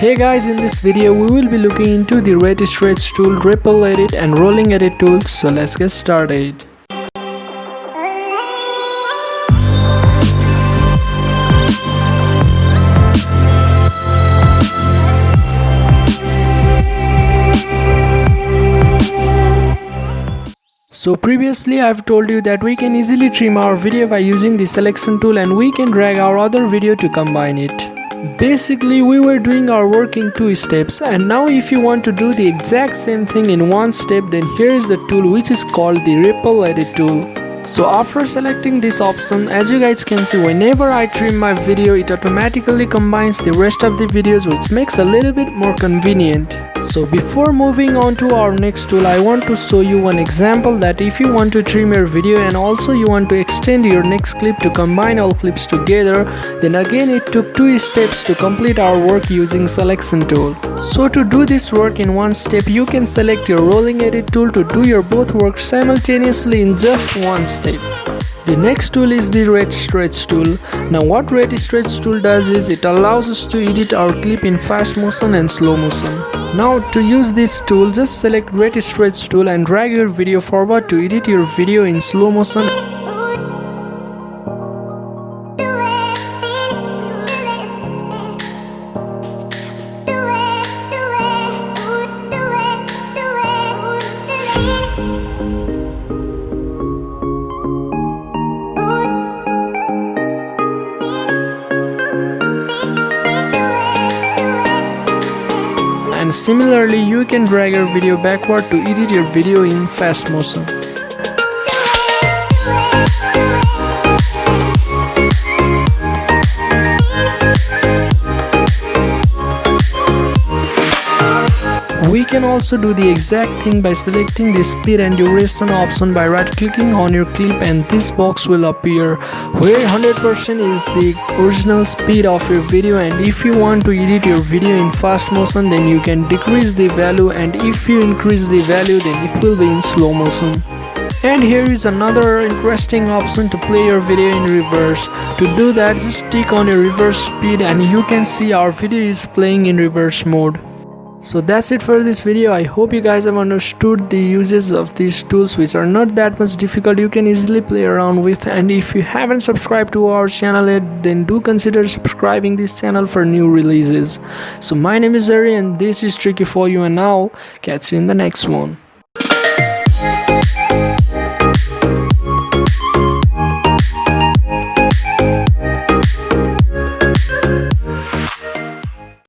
Hey guys, in this video we will be looking into the red stretch tool, ripple edit and rolling edit tools. So let's get started. So previously I've told you that we can easily trim our video by using the selection tool, and we can drag our other video to combine it. Basically we were doing our work in 2 steps, and now if you want to do the exact same thing in 1 step, then here is the tool which is called the ripple edit tool. So after selecting this option, as you guys can see, whenever I trim my video, it automatically combines the rest of the videos, which makes a little bit more convenient. So before moving on to our next tool, I want to show you one example that if you want to trim your video and also you want to extend your next clip to combine all clips together, then again it took 2 steps to complete our work using selection tool. So to do this work in 1 step, you can select your rolling edit tool to do your both work simultaneously in just 1 step. The next tool is the red stretch tool. Now what red stretch tool does is it allows us to edit our clip in fast motion and slow motion. Now to use this tool, just select red stretch tool and drag your video forward to edit your video in slow motion. And similarly, you can drag your video backward to edit your video in fast motion. We can also do the exact thing by selecting the speed and duration option by right clicking on your clip, and this box will appear where 100% is the original speed of your video, and if you want to edit your video in fast motion, then you can decrease the value, and if you increase the value, then it will be in slow motion. And here is another interesting option to play your video in reverse. To do that, just click on your reverse speed and you can see our video is playing in reverse mode. So that's it for this video. I hope you guys have understood the uses of these tools, which are not that much difficult. You can easily play around with, and if you haven't subscribed to our channel yet, then do consider subscribing this channel for new releases. So my name is Zari and this is Tricky for you, and now catch you in the next one.